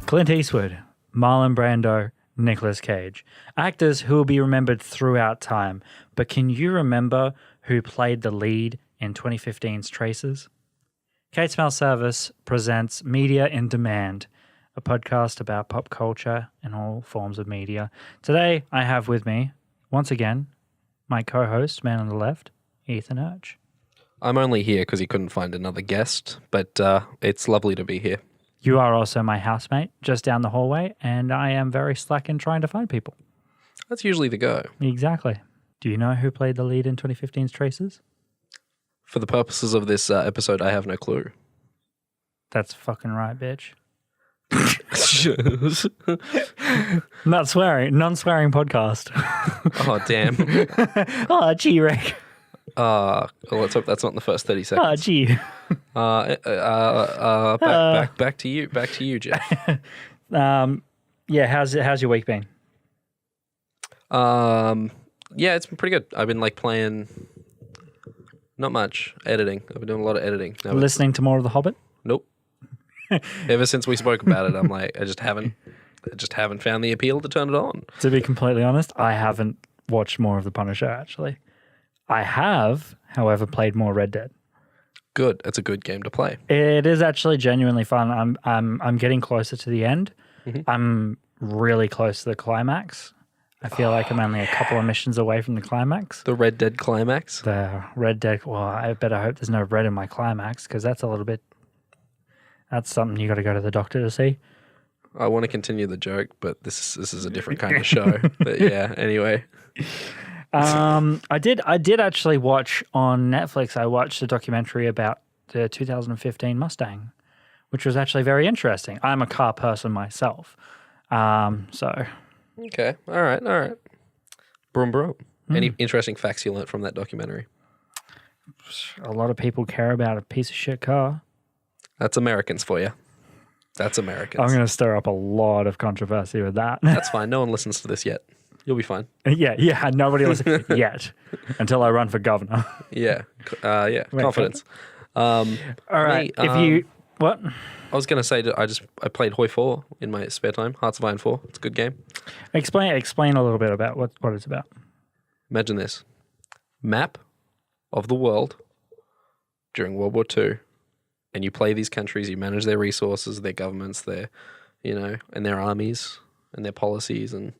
Clint Eastwood, Marlon Brando, Nicolas Cage. Actors who will be remembered throughout time. But can you remember who played the lead in 2015's Traces? Kate Smell Service presents Media in Demand, a podcast about pop culture and all forms of media. Today, I have with me, once again, my co-host, man on the left, Ethan Urch. I'm only here because he couldn't find another guest, but it's lovely to be here. You are also my housemate, just down the hallway, and I am very slack in trying to find people. That's usually the go. Exactly. Do you know who played the lead in 2015's Traces? For the purposes of this episode, I have no clue. That's fucking right, bitch. Not swearing, non-swearing podcast. Oh, damn. Oh, gee, Rick. Well, let's hope that's not in the first 30 seconds. Oh, gee. Back to you. Back to you, Jeff. Yeah, how's your week been? Yeah, it's been pretty good. I've been playing, not much, editing. I've been doing a lot of editing. Listening to more of The Hobbit? Nope. Ever since we spoke about it, I'm like, I just haven't found the appeal to turn it on. To be completely honest, I haven't watched more of The Punisher, actually. I have, however, played more Red Dead. Good. It's a good game to play. It is actually genuinely fun. I'm getting closer to the end. Mm-hmm. I'm really close to the climax. I feel like I'm only a couple of missions away from the climax. The Red Dead climax? The Red Dead. Well, I better hope there's no red in my climax because that's something you got to go to the doctor to see. I want to continue the joke, but this is a different kind of show. But yeah, anyway. I did actually watch on Netflix. I watched a documentary about the 2015 Mustang, which was actually very interesting. I'm a car person myself, so. Okay, all right. Broom broom. Any interesting facts you learnt from that documentary? A lot of people care about a piece of shit car. That's Americans for you. That's Americans. I'm going to stir up a lot of controversy with that. That's fine. No one listens to this yet. You'll be fine. Yeah. Nobody listens yet until I run for governor. Yeah. Confidence. All right. What? I was going to say that I played Hoi 4 in my spare time. Hearts of Iron 4. It's a good game. Explain a little bit about what it's about. Imagine this. Map of the world during World War II. And you play these countries, you manage their resources, their governments, and their armies and their policies, and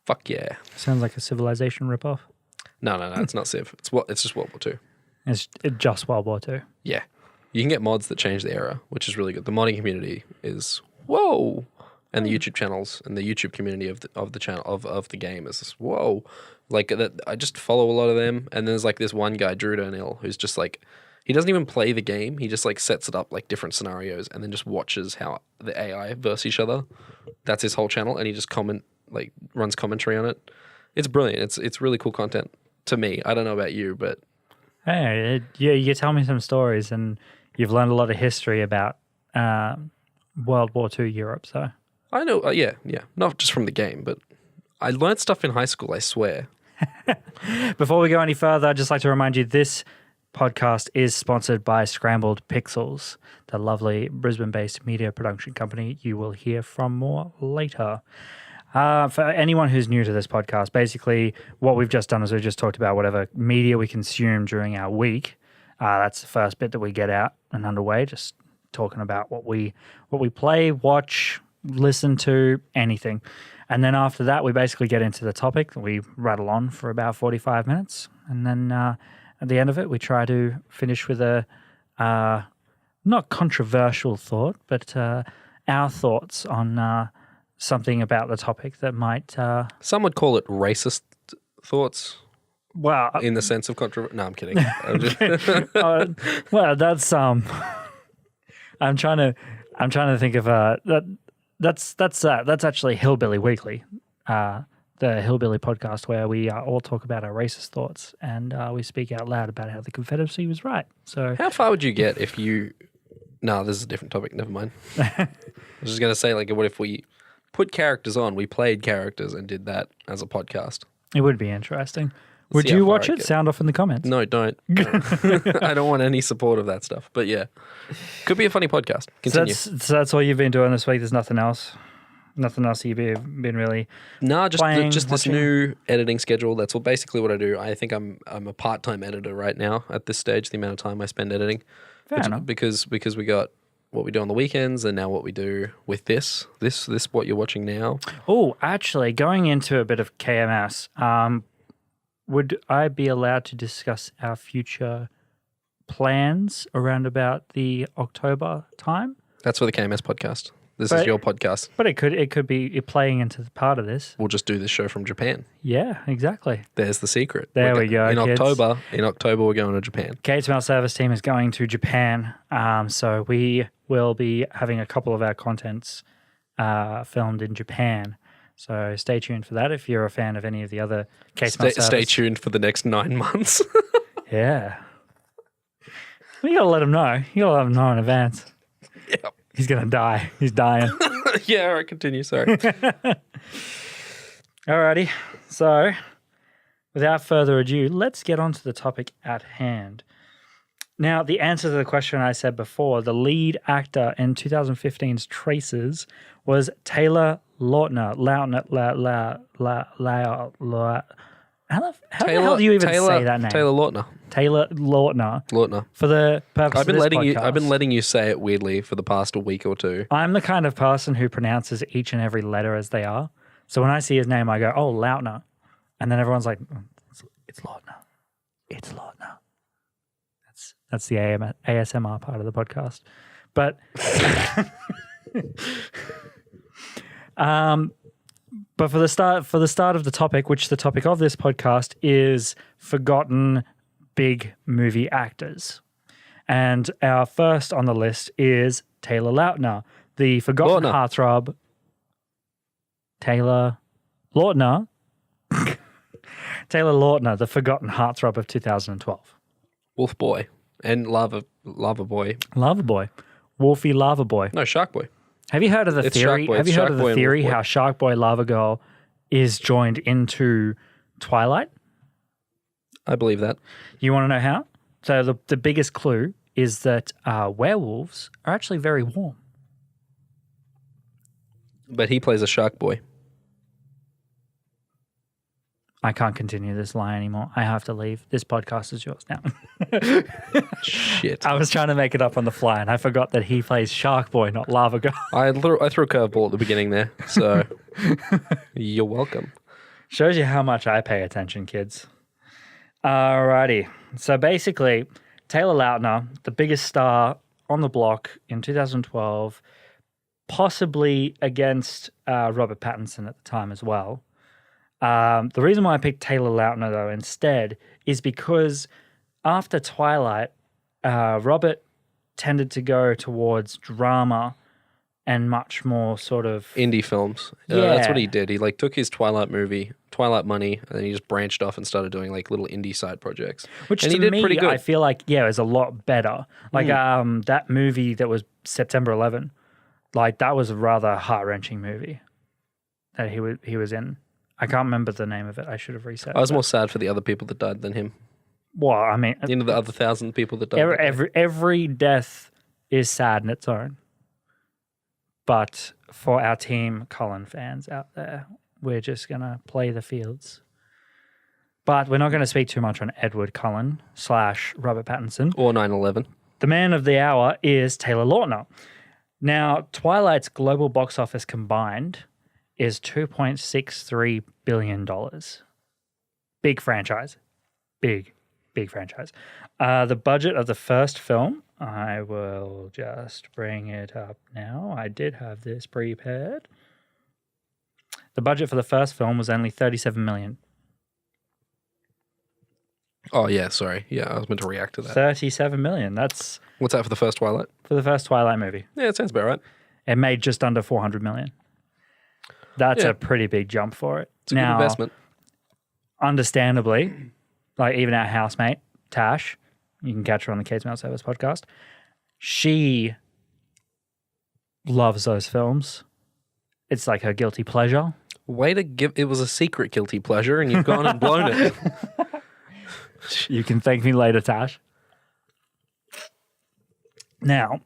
fuck yeah. Sounds like a Civilization ripoff. No, it's not Civ. It's just World War II. It's just World War II. Yeah. You can get mods that change the era, which is really good. The modding community is whoa. And the YouTube channels and the YouTube community of the channel of the game is just, whoa. I just follow a lot of them, and there's this one guy, Drew Durnell, who's just he doesn't even play the game. He just sets it up different scenarios and then just watches how the AI verse each other. That's his whole channel, and he just runs commentary on it. It's brilliant. It's really cool content to me. I don't know about you, but hey, you tell me some stories, and you've learned a lot of history about World War II Europe. So I know, yeah, not just from the game, but I learned stuff in high school. I swear. Before we go any further, I'd just like to remind you this podcast is sponsored by Scrambled Pixels, the lovely Brisbane-based media production company you will hear from more later. For anyone who's new to this podcast, basically what we've just done is we've just talked about whatever media we consume during our week. That's the first bit that we get out and underway, just talking about what we play, watch, listen to, anything. And then after that, we basically get into the topic. We rattle on for about 45 minutes, and then at the end of it, we try to finish with a not controversial thought, but our thoughts on something about the topic that might... Some would call it racist thoughts. Well... in the sense of controversy. No, I'm kidding. Well, that's... I'm trying to think of... That's actually Hillbilly Weekly. The Hillbilly podcast where we all talk about our racist thoughts and we speak out loud about how the Confederacy was right. So, how far would you get if you... No, this is a different topic. Never mind. I was just going to say, what if we put characters on, we played characters and did that as a podcast? It would be interesting. Would See how you far watch I it? get. Sound off in the comments. No, don't. I don't want any support of that stuff. But yeah, could be a funny podcast. So Continue. that's all you've been doing this week. There's nothing else. Nothing else you've been really. No, just playing, just this watching? new editing schedule. That's basically what I do. I think I'm a part-time editor right now at this stage. The amount of time I spend editing, Fair enough. because we got what we do on the weekends and now what we do with this what you're watching now. Oh, actually, going into a bit of KMS, would I be allowed to discuss our future plans around about the October time? That's for the KMS podcast. This is your podcast. But it could be playing into the part of this. We'll just do this show from Japan. Yeah, exactly. There's the secret. There we go, In kids. October, we're going to Japan. Kate's Mail Service team is going to Japan, so we will be having a couple of our contents filmed in Japan. So stay tuned for that if you're a fan of any of the other Kate's Mail Service. Stay tuned for the next 9 months. Yeah. Well, you gotta let him know. You gotta let him know in advance. Yep. He's gonna die. He's dying. Yeah, all right, continue. Sorry. Alrighty. So, without further ado, let's get on to the topic at hand. Now, the answer to the question I said before, the lead actor in 2015's Traces was Taylor Lautner. How the hell do you even say that name? Taylor Lautner. Taylor Lautner. Lautner. For the purpose of this podcast. I've been letting you say it weirdly for the past week or two. I'm the kind of person who pronounces each and every letter as they are. So when I see his name, I go, oh, Lautner. And then everyone's like, it's Lautner. It's Lautner. That's the ASMR part of the podcast. But but for the start of the topic, which the topic of this podcast is forgotten big movie actors. And our first on the list is Taylor Lautner, the forgotten heartthrob. Taylor Lautner, the forgotten heartthrob of 2012. Wolf Boy and Lava Boy. Lava Boy. Wolfie Lava Boy. No, Shark Boy. Have you heard of the It's theory? Shark Boy. Have It's you heard Shark of Boy the and theory Wolf Boy. how Shark Boy Lava Girl is joined into Twilight? I believe that. You want to know how? So the biggest clue is that werewolves are actually very warm. But he plays a Shark Boy. I can't continue this lie anymore. I have to leave. This podcast is yours now. Shit. I was trying to make it up on the fly, and I forgot that he plays Shark Boy, not Lava Girl. I threw a curveball at the beginning there, so you're welcome. Shows you how much I pay attention, kids. Alrighty. So basically, Taylor Lautner, the biggest star on the block in 2012, possibly against Robert Pattinson at the time as well. The reason why I picked Taylor Lautner, though, instead is because after Twilight, Robert tended to go towards drama and much more sort of Indie films. Yeah. That's what he did. He took his Twilight money, and then he just branched off and started doing little indie side projects. which and to he did me, pretty good. I feel like, is a lot better. Like that movie that was September 11, that was a rather heart-wrenching movie that he was in. I can't remember the name of it. I should have researched. I was more sad for the other people that died than him. Well, I mean, The other 1,000 people that died. every death is sad in its own. But for our Team Cullen fans out there, we're just going to play the fields. But we're not going to speak too much on Edward Cullen / Robert Pattinson. Or 9/11. The man of the hour is Taylor Lautner. Now, Twilight's global box office combined is $2.63 billion. Big franchise. Big franchise. The budget of the first film, I will just bring it up now. I did have this prepared. The budget for the first film was only $37 million. Oh, yeah, sorry. Yeah, I was meant to react to that. $37 million. That's What's that for the first Twilight? for the first Twilight movie. Yeah, it sounds about right. It made just under $400 million. That's Yeah. a pretty big jump for it. It's a good investment. Understandably, even our housemate, Tash, you can catch her on the Kate's Mail Service podcast, she loves those films. It's like her guilty pleasure. Way to give... It was a secret guilty pleasure, and you've gone and blown it. You can thank me later, Tash. Now,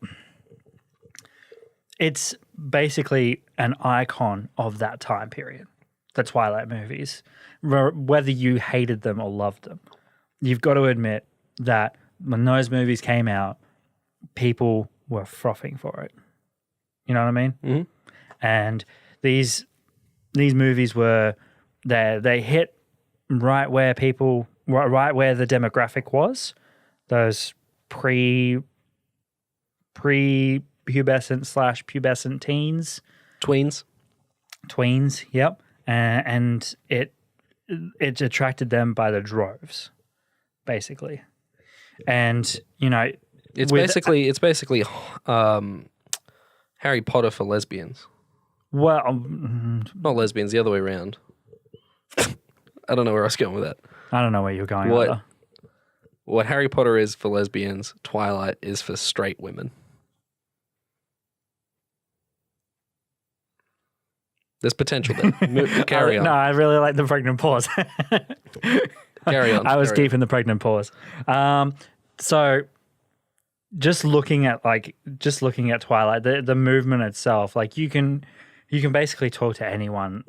it's basically an icon of that time period, the Twilight movies, whether you hated them or loved them. You've got to admit that when those movies came out, people were frothing for it. You know what I mean? Mm-hmm. And these movies were they hit right where the demographic was, those pre-pubescent / pubescent teens, tweens, yep, and it attracted them by the droves, basically, and it's basically Harry Potter for lesbians. Well, not lesbians, the other way around. I don't know where I was going with that. I don't know where you're going. Either. What Harry Potter is for lesbians, Twilight is for straight women. There's potential there. Carry on. No, I really like the pregnant pause. Carry on. I was keeping the pregnant pause. So just looking at Twilight, the movement itself, like you can basically talk to anyone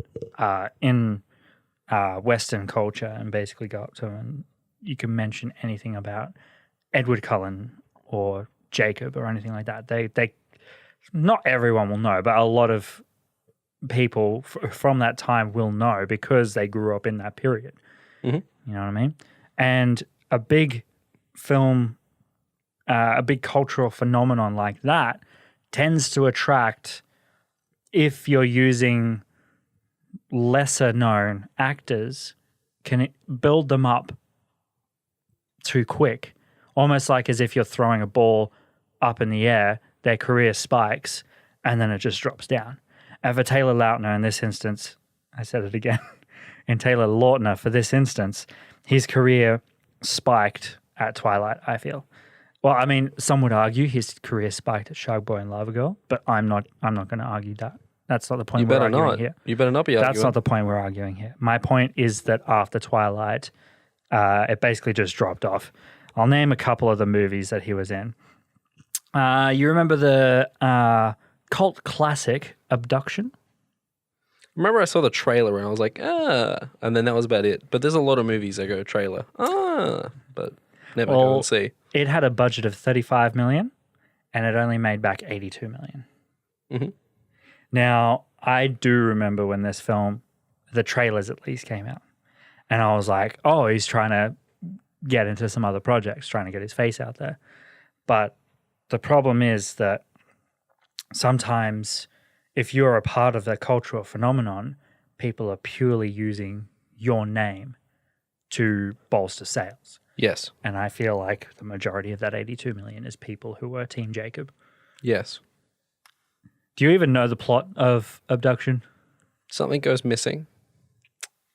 in Western culture and basically go up to them and you can mention anything about Edward Cullen or Jacob or anything like that. They not everyone will know, but a lot of people from that time will know because they grew up in that period. Mm-hmm. You know what I mean? And a big film, a big cultural phenomenon like that tends to attract, if you're using lesser known actors, can it build them up too quick, almost like as if you're throwing a ball up in the air, their career spikes and then it just drops down. And for Taylor Lautner in this instance, I said it again, in Taylor Lautner for this instance, his career spiked at Twilight, I feel. Well, I mean, some would argue his career spiked at Shark Boy and Lava Girl, but I'm not going to argue that. That's not the point we're arguing here. You better not be arguing. That's not the point we're arguing here. My point is that after Twilight, it basically just dropped off. I'll name a couple of the movies that he was in. You remember the cult classic Abduction? Remember I saw the trailer and I was like, and then that was about it. But there's a lot of movies that go trailer, but never go and see. It had a budget of $35 million and it only made back $82 million. Mm-hmm. Now, I do remember when this film, the trailers at least came out, and I was like, oh, he's trying to get into some other projects, trying to get his face out there. But the problem is that sometimes if you're a part of the cultural phenomenon, people are purely using your name to bolster sales. Yes. And I feel like the majority of that 82 million is people who were Team Jacob. Yes. Do you even know the plot of Abduction? Something goes missing.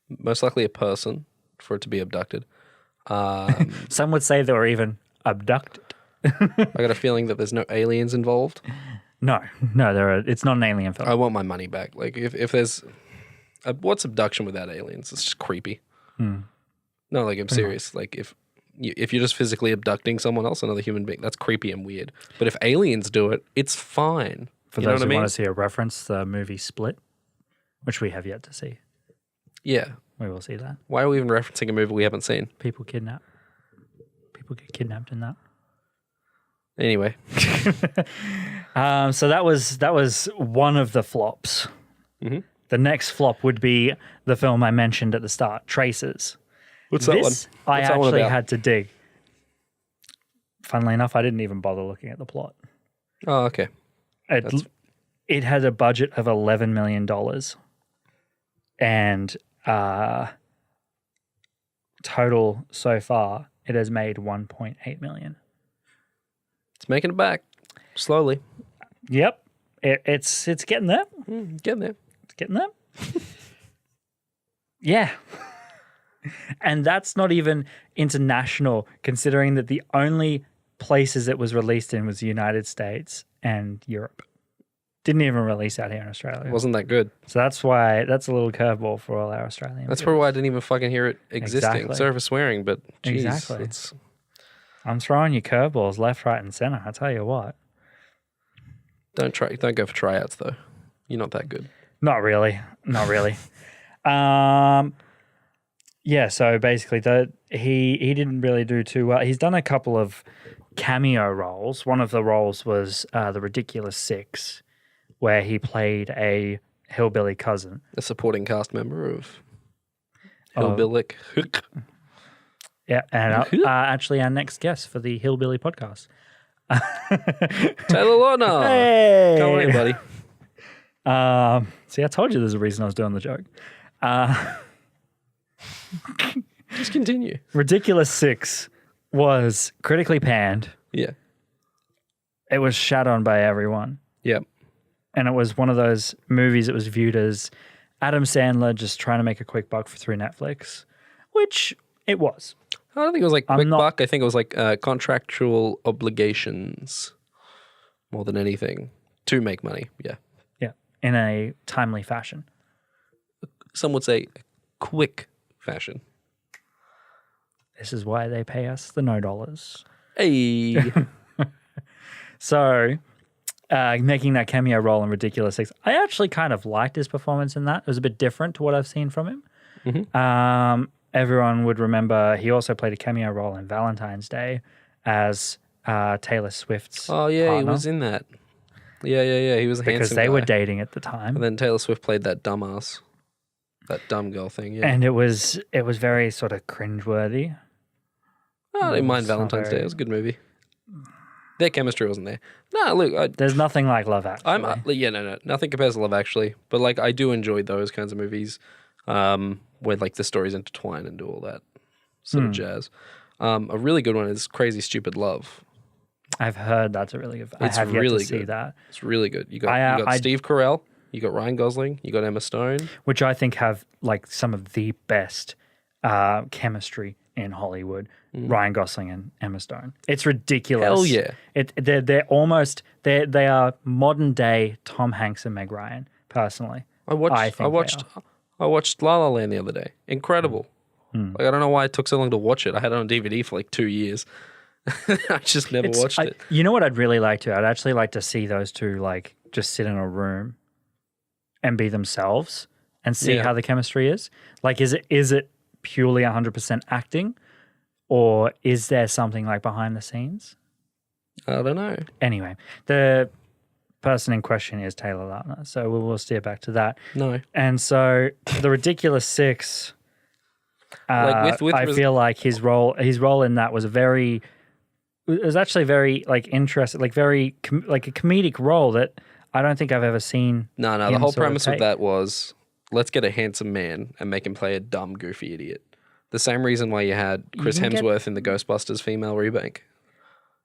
Most likely a person for it to be abducted. Some would say they were even abducted. I got a feeling that there's no aliens involved. No, it's not an alien film. I want my money back. Like if there's what's abduction without aliens? It's just creepy. No, like I'm serious. Like if you're just physically abducting someone else, another human being, that's creepy and weird. But if aliens do it, it's fine. For those who want to see a reference, the movie Split, which we have yet to see. Yeah. We will see that. Why are we even referencing a movie we haven't seen? People get kidnapped in that. Anyway. So that was one of the flops. Mm-hmm. The next flop would be the film I mentioned at the start, Traces. What's that one? I actually had to dig. Funnily enough, I didn't even bother looking at the plot. Oh, okay. It had a budget of $11 million and total so far, it has made $1.8 million. It's making it back slowly. Yep. It's getting there. Getting there. It's getting there. Yeah. And that's not even international, considering that the only places it was released in was the United States and Europe. Didn't even release out here in Australia. It wasn't that good. So that's why that's a little curveball for all our Australian. That's probably why I didn't even fucking hear it existing. Exactly. Sorry for swearing, but geez, Exactly. it's I'm throwing you curveballs left, right, and center. I tell you what. don't go for tryouts though. You're not that good. Not really. Not really. Yeah, so basically he didn't really do too well. He's done a couple of cameo roles. One of the roles was The Ridiculous Six, where he played a hillbilly cousin. A supporting cast member of Hillbillick. Yeah, and actually our next guest for the Hillbilly podcast. Taylor Lautner. Hey! Come on in, buddy. See, I told you there's a reason I was doing the joke. Just continue. Ridiculous Six was critically panned. Yeah. It was shat on by everyone. Yep. And it was one of those movies that was viewed as Adam Sandler just trying to make a quick buck through Netflix, which it was. I don't think it was like quick buck. I think it was like contractual obligations more than anything to make money. Yeah. Yeah, in a timely fashion. Some would say quick fashion. This is why they pay us the no dollars. Hey. So, making that cameo role in Ridiculous Six, I actually kind of liked his performance in that. It was a bit different to what I've seen from him. Mm-hmm. Everyone would remember he also played a cameo role in Valentine's Day as Taylor Swift's Oh, yeah, partner, he was in that. Yeah. He was a because handsome they guy. were dating at the time. And then Taylor Swift played that dumbass. That dumb girl thing, yeah. And it was very sort of cringeworthy. I didn't mind It's not Valentine's Day. very- It was a good movie. Their chemistry wasn't there. No, look, There's nothing like Love Actually. no. Nothing compares to Love Actually. But like, I do enjoy those kinds of movies where like the stories intertwine and do all that sort of jazz. A really good one is Crazy Stupid Love. I've heard that's a really good. It's I have really yet to see good. that, It's really good. You got Steve Carell, you got Ryan Gosling, you got Emma Stone. which I think have like some of the best chemistry in Hollywood. Ryan Gosling and Emma Stone. It's ridiculous. Hell yeah. They are modern day Tom Hanks and Meg Ryan. Personally, I watched La La Land the other day. Incredible. Like, I don't know why it took so long to watch it. I had it on DVD for like 2 years. I just never watched it. You know what I'd really like to? I'd actually like to see those two like just sit in a room and be themselves and see Yeah. how the chemistry is. Like, is it purely 100% acting, or is there something like behind the scenes? I don't know. Anyway, the person in question is Taylor Lautner, so we'll steer back to that. No. And so the Ridiculous Six, Like with I feel like his role in that was actually very like interesting, like very like a comedic role that I don't think I've ever seen. No. The him whole sort of premise of take. that was let's get a handsome man and make him play a dumb, goofy idiot. The same reason why you had Chris can get- Hemsworth in the Ghostbusters female remake.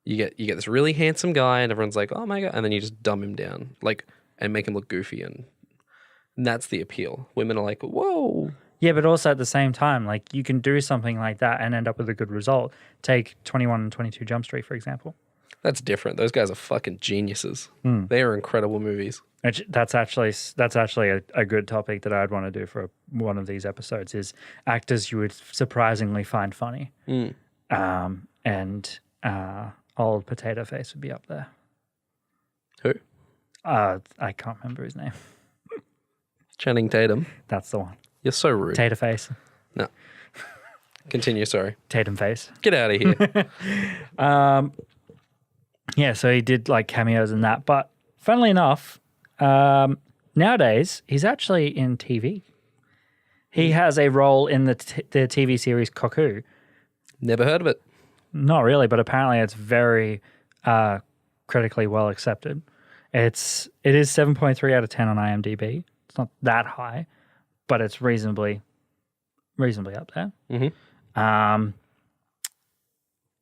You get this really handsome guy and everyone's like, oh my God. And then you just dumb him down like and make him look goofy. And that's the appeal. Women are like, whoa. Yeah, but also at the same time, like you can do something like that and end up with a good result. Take 21 and 22 Jump Street, for example. That's different. Those guys are fucking geniuses. They are incredible movies. That's actually a good topic that I'd want to do for one of these episodes is actors you would surprisingly find funny. And old Potato Face would be up there. Who? I can't remember his name. Channing Tatum. That's the one. You're so rude. Tater Face. No. Continue, sorry. Tatum Face. Get out of here. Yeah, so he did like cameos in that. But funnily enough, nowadays he's actually in TV. He has a role in the TV series Cuckoo. Never heard of it. Not really, but apparently it's very critically well accepted. It is 7.3 out of 10 on IMDb. It's not that high, but it's reasonably up there.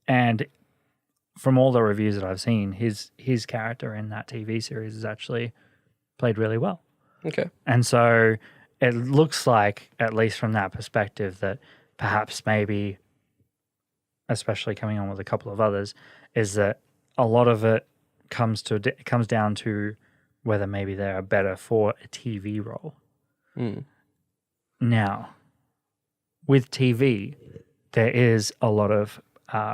And from all the reviews that I've seen, his character in that TV series is actually played really well. Okay. And so it looks like, at least from that perspective, that perhaps maybe, especially coming on with a couple of others, is that a lot of it comes down to whether maybe they are better for a TV role. Now, with TV, there is a lot of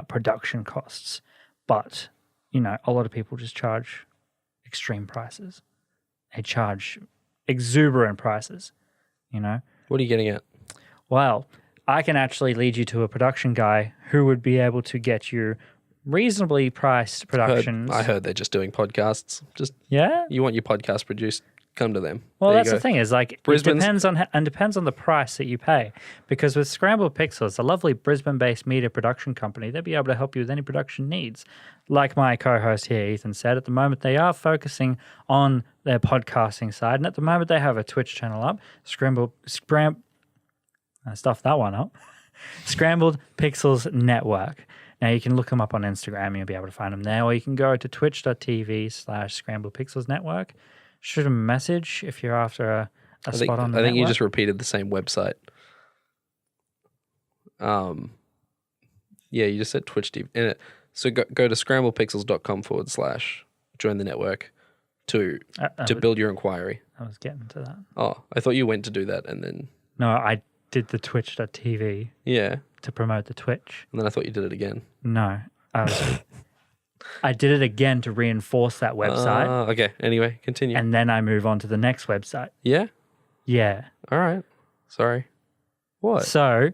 production costs, but, you know, a lot of people just charge extreme prices. They charge exuberant prices, you know? What are you getting at? Well, I can actually lead you to a production guy who would be able to get you reasonably priced productions. I heard they're just doing podcasts. Yeah? You want your podcast produced, come to them. Well, There you that's go. the thing is, like, it Brisbane's- depends on the price that you pay. Because with Scrambled Pixels, a lovely Brisbane-based media production company, they'll be able to help you with any production needs. Like my co-host here, Ethan, said, at the moment they are focusing on their podcasting side, and at the moment they have a Twitch channel up, I stuffed that one up. Scrambled Pixels Network. Now you can look them up on Instagram and you'll be able to find them there, or you can go to twitch.tv/Scrambled Pixels Network. Shoot them a message if you're after a spot on the I think you network. just repeated the same website. Yeah, you just said Twitch TV. So go to scramblepixels.com/join the network to build your inquiry. I was getting to that. Oh, I thought you went to do that and then No, I did the twitch.tv yeah, to promote the Twitch. and then I thought you did it again. No, I did it again to reinforce that website, Okay. Anyway, continue. and then I move on to the next website. Yeah. Yeah. All right. Sorry. What? So,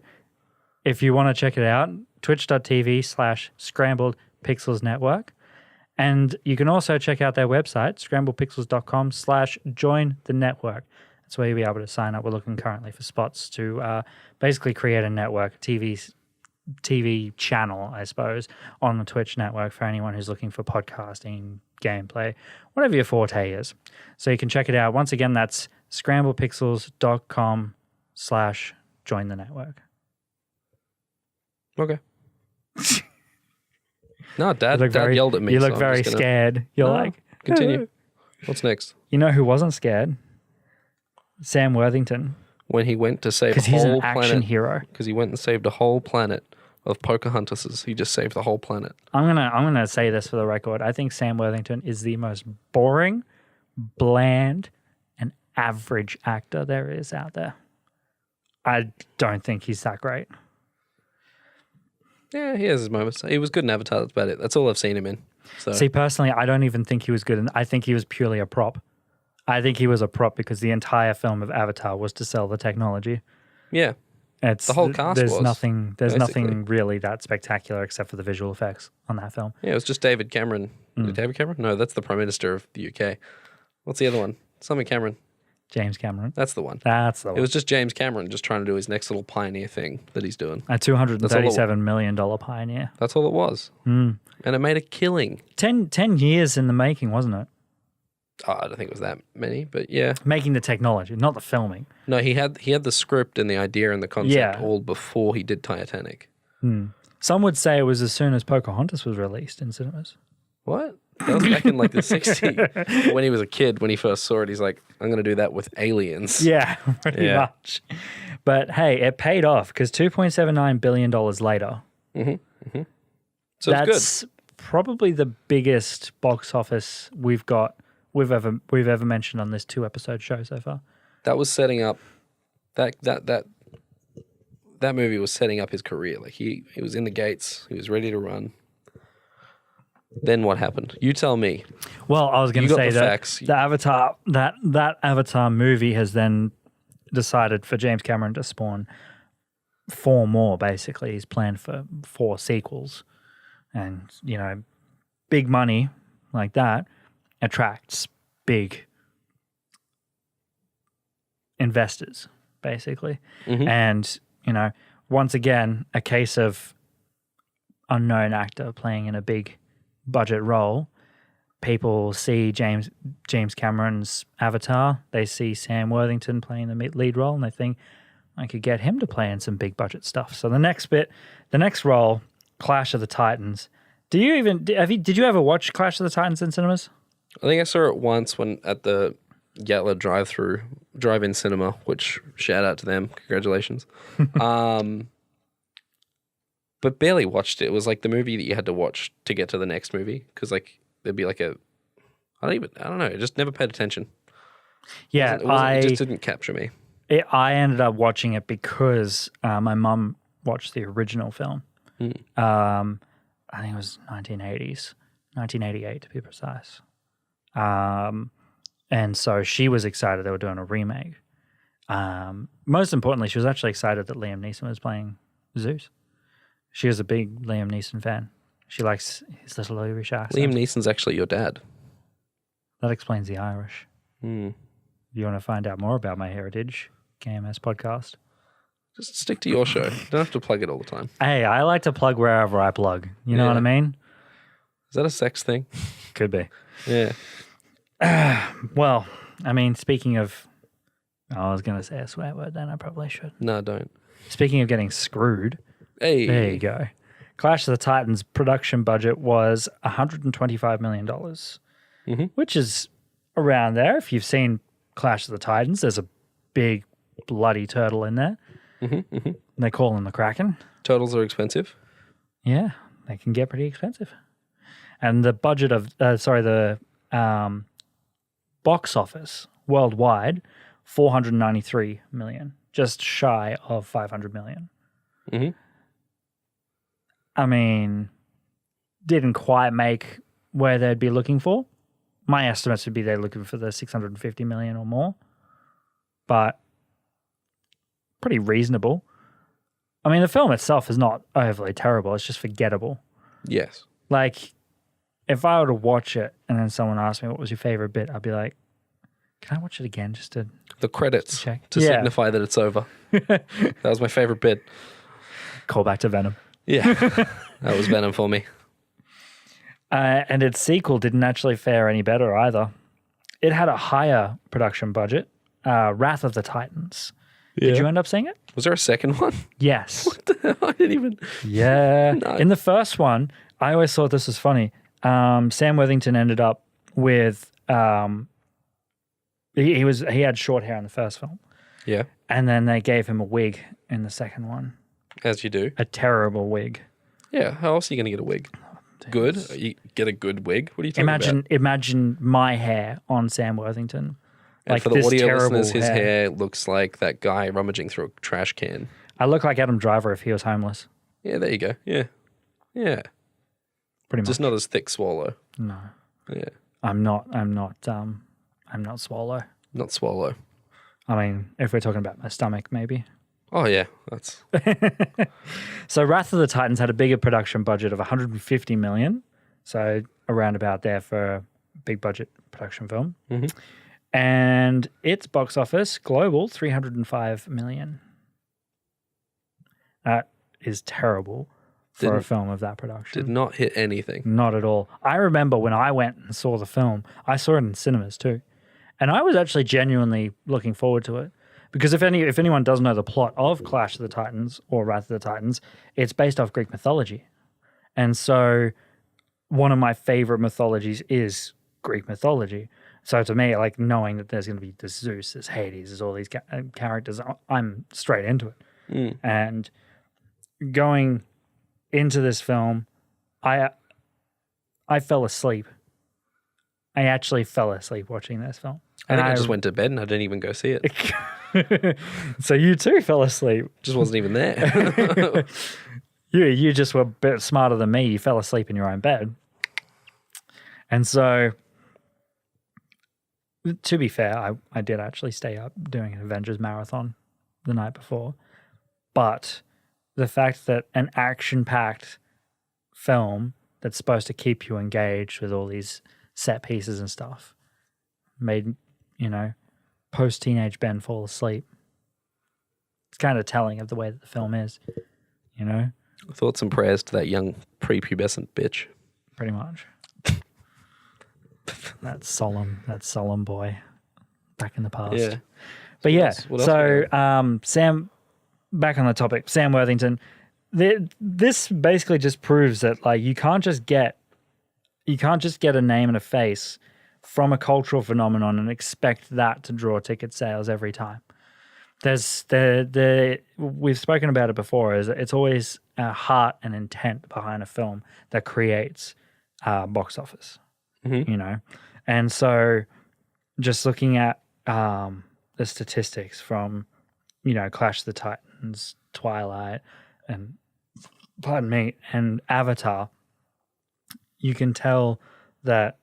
if you want to check it out, twitch.tv/Scrambled Pixels Network. And you can also check out their website, scramblepixels.com/join the network. That's where you'll be able to sign up. We're looking currently for spots to basically create a network, TV channel, I suppose, on the Twitch network for anyone who's looking for podcasting, gameplay, whatever your forte is. So you can check it out. Once again, that's scramblepixels.com/join the network. Okay. No, Dad You look very- yelled at me. You so look I'm very just gonna scared. You're No, like, continue. What's next? You know who wasn't scared? Sam Worthington, When he went to save a because he's whole an action planet, hero. because he went and saved a whole planet of Pocahontases. He just saved the whole planet. I'm gonna say this for the record. I think Sam Worthington is the most boring, bland, and average actor there is out there. I don't think he's that great. Yeah, he has his moments. He was good in Avatar. That's about it. That's all I've seen him in. So See, personally, I don't even think he was good, and I think he was purely a prop. I think he was a prop because the entire film of Avatar was to sell the technology. yeah, It's The whole cast There's was, nothing. There's basically. nothing really that spectacular except for the visual effects on that film. yeah. It was just David Cameron. David Cameron? No, that's the Prime Minister of the UK. What's the other one? Simon Cameron. James Cameron. That's the one. That's the It one. was just James Cameron just trying to do his next little pioneer thing that he's doing. A $237 million pioneer. That's all it was. And it made a killing. 10 years in the making, wasn't it? Oh, I don't think it was that many, but yeah. Making the technology, not the filming. No, he had the script and the idea and the concept Yeah. all before he did Titanic. Some would say it was as soon as Pocahontas was released in cinemas. What? That was back in like the 60s. When he was a kid, when he first saw it, he's like, I'm going to do that with aliens. Yeah, pretty Yeah. much. But hey, it paid off because $2.79 billion later. So it's That's probably the biggest box office we've ever mentioned on this 2-episode show so far. good. That was setting up that movie was setting up his career. Like he was in the gates, he was ready to run. Then what happened? You tell me. Well, I was going You to got say the that facts. the Avatar that Avatar movie has then decided for James Cameron to spawn 4 more. Basically, he's planned for 4 sequels, and you know, big money like that attracts big investors, basically, and you know, once again, a case of unknown actor playing in a big budget role. People see James Cameron's Avatar. They see Sam Worthington playing the lead role, and they think, I could get him to play in some big budget stuff. So the next role, Clash of the Titans. Did you ever watch Clash of the Titans in cinemas? I think I saw it once when at the Yatla drive-in cinema, which shout out to them. Congratulations. But barely watched it. It was like the movie that you had to watch to get to the next movie because like there'd be like a I don't know. I just never paid attention. Yeah, It just didn't capture me. I ended up watching it because my mum watched the original film. I think it was 1988 to be precise. And so she was excited they were doing a remake. Most importantly, she was actually excited that Liam Neeson was playing Zeus. She was a big Liam Neeson fan. She likes his little Irish accent. Liam Neeson's actually your dad. That explains the Irish. If you want to find out more about my heritage, KMS podcast. Just stick to your show. You don't have to plug it all the time. Hey, I like to plug wherever I plug. You know what I mean? Is that a sex thing? Could be. Yeah. Well, I mean, speaking of... I was going to say a swear word then. I probably should. No, don't. Speaking of getting screwed, Hey. there you go. Clash of the Titans production budget was $125 million, which is around there. If you've seen Clash of the Titans, there's a big bloody turtle in there. They call him the Kraken. Turtles are expensive. Yeah, they can get pretty expensive. And the budget of, the box office worldwide, 493 million, just shy of 500 million. I mean, didn't quite make where they'd be looking for. My estimates would be they're looking for the 650 million or more, but pretty reasonable. I mean, the film itself is not overly terrible. It's just forgettable. Yes. Like, if I were to watch it and then someone asked me what was your favorite bit, I'd be like, can I watch it again just to the credits check? to signify that it's over. That was my favorite bit. Call back to Venom. Yeah. That was Venom for me. And its sequel didn't actually fare any better either. It had a higher production budget, Wrath of the Titans. Yeah. Did you end up seeing it? Was there a second one? Yes. What the hell? I didn't even... Yeah. No. In the first one, I always thought this was funny. Sam Worthington ended up with... He had short hair in the first film. Yeah. And then they gave him a wig in the second one. As you do. A terrible wig. Yeah. How else are you going to get a wig? Good? You get a good wig? What are you talking about? Imagine my hair on Sam Worthington. And Like for the this audio terrible listeners, his hair looks like that guy rummaging through a trash can. I look like Adam Driver if he was homeless. Yeah, there you go. Yeah. Yeah. Pretty much. Just not as thick swallow. No. Yeah. I'm not Swallow. Not swallow. I mean, if we're talking about my stomach, maybe. Oh, yeah. That's... So Wrath of the Titans had a bigger production budget of 150 million. So around about there for a big budget production film. And its box office, global, 305 million. That is terrible for a film of that production. Did not hit anything. Not at all. I remember when I went and saw the film, I saw it in cinemas too. And I was actually genuinely looking forward to it. Because if anyone does know the plot of Clash of the Titans or Wrath of the Titans, it's based off Greek mythology. And so one of my favorite mythologies is Greek mythology. So to me, like knowing that there's going to be this Zeus, this Hades, there's all these characters, I'm straight into it. And going into this film, I fell asleep. I actually fell asleep watching this film. I think I just went to bed and I didn't even go see it. So you too fell asleep. Just wasn't even there. You just were a bit smarter than me. You fell asleep in your own bed. And so, to be fair, I did actually stay up doing an Avengers marathon the night before. But the fact that an action-packed film that's supposed to keep you engaged with all these set pieces and stuff made, post-teenage Ben fall asleep. It's kind of telling of the way that the film is, Thoughts and prayers to that young prepubescent bitch. Pretty much. That solemn boy back in the past. Yeah. But yeah, What else so Sam, back on the topic, Sam Worthington, this basically just proves that like you can't just get a name and a face from a cultural phenomenon and expect that to draw ticket sales every time. There's we've spoken about it before, is it's always a heart and intent behind a film that creates box office. And so just looking at the statistics from, Clash of the Titans, Twilight, and and Avatar, you can tell that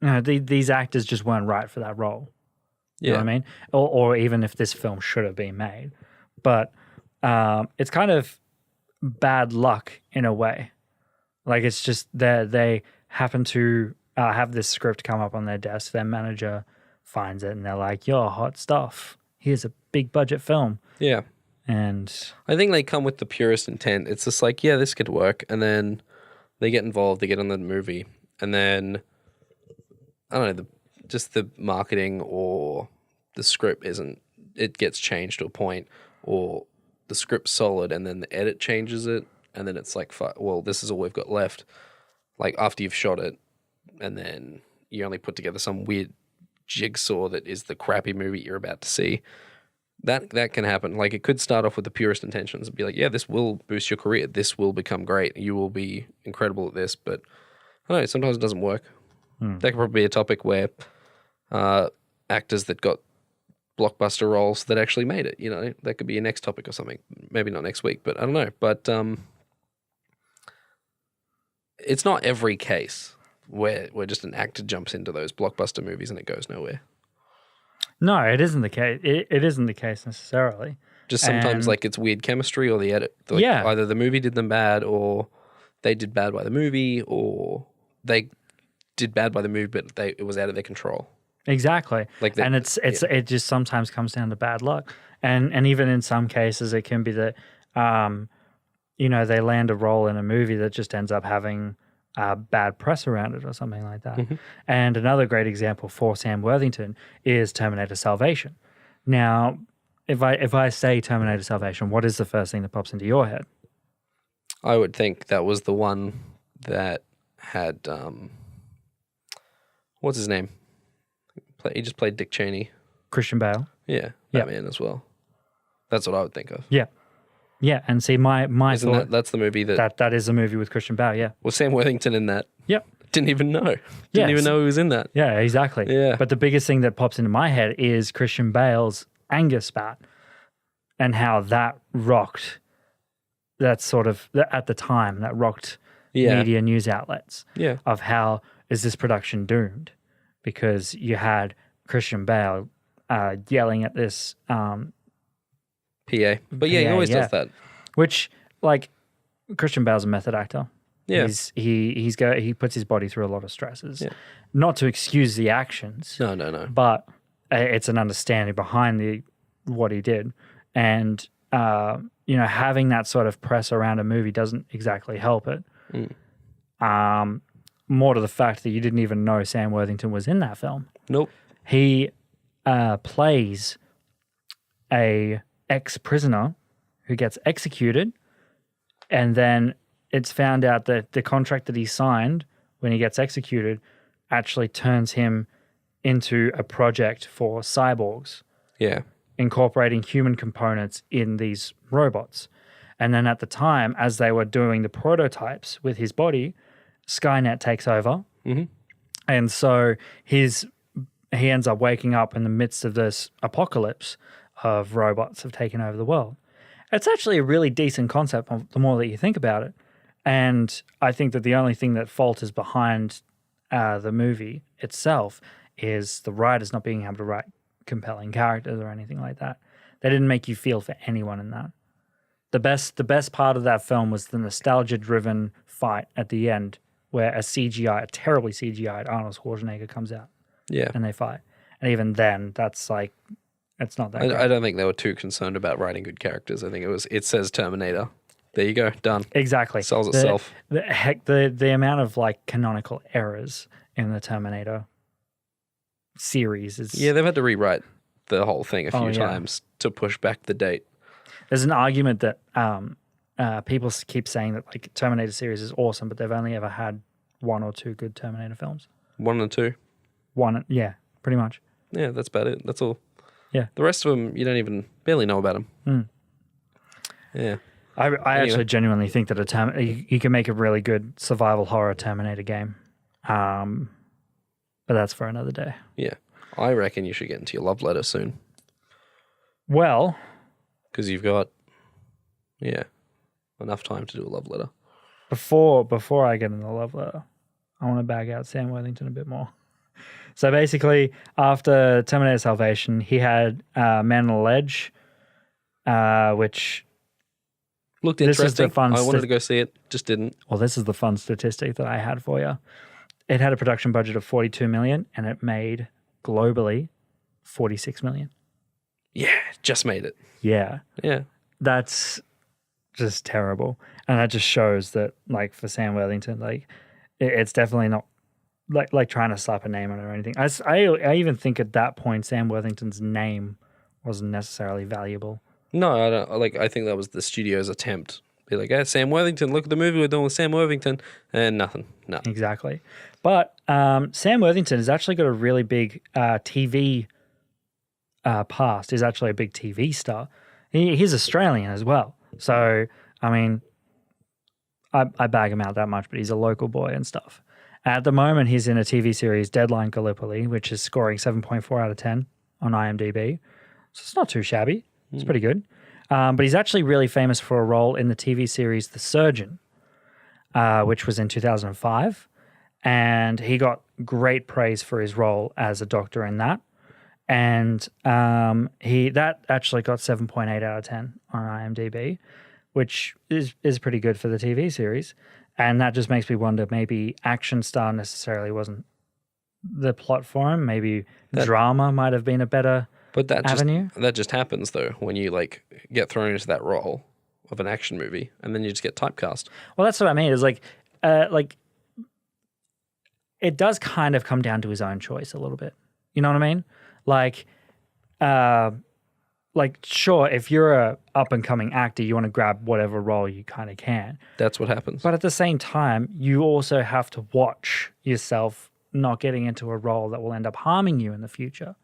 these actors just weren't right for that role. You know what I mean? Or even if this film should have been made. But it's kind of bad luck in a way. Like, it's just that they happen to have this script come up on their desk. Their manager finds it and they're like, "Yo, hot stuff. Here's a big budget film." Yeah. And I think they come with the purest intent. It's just like, yeah, this could work. And then they get involved, they get on the movie. And then, I don't know, just the marketing or the script it gets changed to a point, or the script's solid and then the edit changes it. And then it's like, well, this is all we've got left. Like, after you've shot it, and then you only put together some weird jigsaw that is the crappy movie you're about to see. That can happen. Like, it could start off with the purest intentions and be like, yeah, this will boost your career. This will become great. You will be incredible at this. But I don't know, sometimes it doesn't work. That could probably be a topic where actors that got blockbuster roles that actually made it, that could be a next topic or something. Maybe not next week, but I don't know. But it's not every case where just an actor jumps into those blockbuster movies and it goes nowhere. no, it isn't the case. It isn't the case necessarily. Just sometimes, And- like, it's weird chemistry or the edit. Like, Yeah. either the movie did them bad, or they did bad by the movie, or they did bad by the movie, but it was out of their control. Exactly. Like and it just sometimes comes down to bad luck. And even in some cases it can be that they land a role in a movie that just ends up having bad press around it or something like that. And another great example for Sam Worthington is Terminator Salvation. Now, if I say Terminator Salvation, what is the first thing that pops into your head? I would think that was the one that had what's his name? He just played Dick Cheney. Christian Bale. Yeah, Batman as well. That's what I would think of. Yeah. Yeah, and see my Isn't thought that's the movie that is a movie with Christian Bale, yeah. was Sam Worthington in that? Yep. Didn't even know. Didn't Yes. even know he was in that. Yeah, exactly. Yeah. But the biggest thing that pops into my head is Christian Bale's anger spat and how that rocked that sort of, at the time, that rocked Yeah. media news outlets Yeah. of how is this production doomed? Because you had Christian Bale yelling at this, PA. But yeah, he PA, always yeah. does that. which, like, Christian Bale's a method actor. Yeah. He puts his body through a lot of stresses. Yeah. Not to excuse the actions, No. but it's an understanding behind what he did. And, having that sort of press around a movie doesn't exactly help it. More to the fact that you didn't even know Sam Worthington was in that film. Nope. He plays a ex-prisoner who gets executed, and then it's found out that the contract that he signed when he gets executed actually turns him into a project for cyborgs, Yeah. incorporating human components in these robots. And then at the time, as they were doing the prototypes with his body, Skynet takes over. And so he ends up waking up in the midst of this apocalypse of robots have taken over the world. It's actually a really decent concept the more that you think about it. And I think that the only thing that falters behind the movie itself is the writers not being able to write compelling characters or anything like that. They didn't make you feel for anyone in that. The best part of that film was the nostalgia-driven fight at the end where a terribly CGI'd Arnold Schwarzenegger comes out Yeah. and they fight. And even then, that's like, it's not that great. I don't think they were too concerned about writing good characters. I think it says Terminator. There you go. Done. Exactly. Sells itself. The amount of like canonical errors in the Terminator series is... Yeah, they've had to rewrite the whole thing a few yeah. times to push back the date. There's an argument that people keep saying that like Terminator series is awesome, but they've only ever had one or two good Terminator films. 1 and 2. Yeah, pretty much. Yeah, that's about it. That's all. Yeah. The rest of them, you don't even barely know about them. Yeah. I actually genuinely think that you can make a really good survival horror Terminator game. But that's for another day. Yeah. I reckon you should get into your love letter soon. Well, because you've got, enough time to do a love letter. before I get into the love letter, I want to bag out Sam Worthington a bit more. So basically, after Terminator Salvation, he had Man on the Ledge, which looked this is interesting. the fun I wanted to go see it, just didn't. Well, this is the fun statistic that I had for you. It had a production budget of $42 million, and it made globally $46 million. Yeah, just made it. Yeah. Yeah. That's just terrible. And that just shows that, like, for Sam Worthington, like, it's definitely not like trying to slap a name on it or anything. I even think at that point, Sam Worthington's name wasn't necessarily valuable. No, I don't. Like, I think that was the studio's attempt. Be like, hey, Sam Worthington, look at the movie we're doing with Sam Worthington. And nothing. No. Exactly. But Sam Worthington has actually got a really big TV past. He's actually a big TV star. He's Australian as well. So, I mean, I bag him out that much, but he's a local boy and stuff. At the moment, he's in a TV series, Deadline Gallipoli, which is scoring 7.4 out of 10 on IMDb. So it's not too shabby. It's pretty good. But he's actually really famous for a role in the TV series The Surgeon, which was in 2005. And he got great praise for his role as a doctor in that. And that actually got 7.8 out of 10 on IMDb, which is pretty good for the TV series. And that just makes me wonder, maybe action star necessarily wasn't the plot for him. Maybe drama might have been a better avenue. That just happens, though, when you, like, get thrown into that role of an action movie, and then you just get typecast. Well, that's what I mean. Is like it does kind of come down to his own choice a little bit. You know what I mean? Like, sure, if you're a up-and-coming actor, you want to grab whatever role you kind of can. That's what happens. But at the same time, you also have to watch yourself not getting into a role that will end up harming you in the future.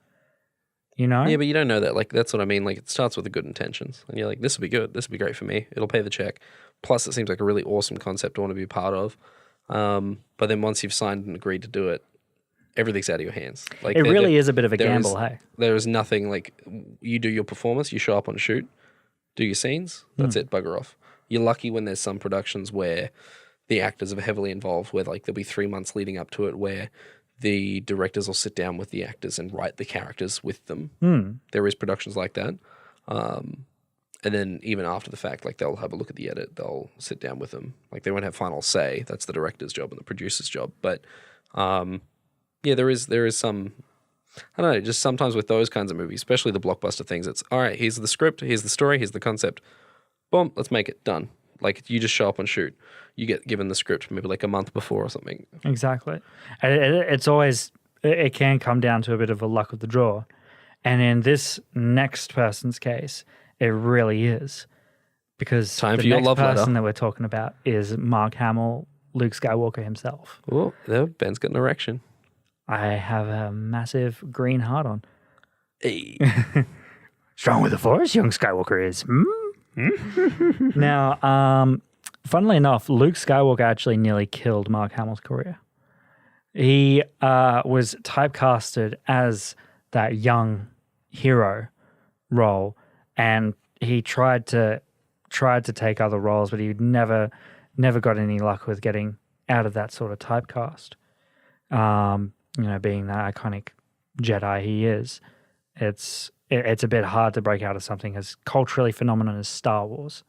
You know? Yeah, but you don't know that. Like, that's what I mean. Like, it starts with the good intentions. And you're like, this will be good. This will be great for me. It'll pay the check. Plus, it seems like a really awesome concept to want to be a part of. But then once you've signed and agreed to do it, everything's out of your hands. Like, it really is a bit of a gamble, hey? There is nothing like, you do your performance, you show up on shoot, do your scenes, that's it, bugger off. You're lucky when there's some productions where the actors are heavily involved, where like there'll be 3 months leading up to it where the directors will sit down with the actors and write the characters with them. There is productions like that. And then even after the fact, like they'll have a look at the edit, they'll sit down with them. Like they won't have final say. That's the director's job and the producer's job. But yeah, there is some, I don't know, just sometimes with those kinds of movies, especially the blockbuster things, it's all right, here's the script, here's the story, here's the concept. Boom, let's make it, done. Like you just show up on shoot. You get given the script maybe like a month before or something. Exactly. It's always, it can come down to a bit of a luck of the draw. And in this next person's case, it really is. Because time the for your next love letter person that we're talking about is Mark Hamill, Luke Skywalker himself. Oh, there, Ben's got an erection. I have a massive green heart on. Hey. Strong with the Force, young Skywalker is. Now, funnily enough, Luke Skywalker actually nearly killed Mark Hamill's career. He was typecasted as that young hero role, and he tried to take other roles, but he never got any luck with getting out of that sort of typecast. You know, being that iconic Jedi he is, it's a bit hard to break out of something as culturally phenomenal as Star Wars.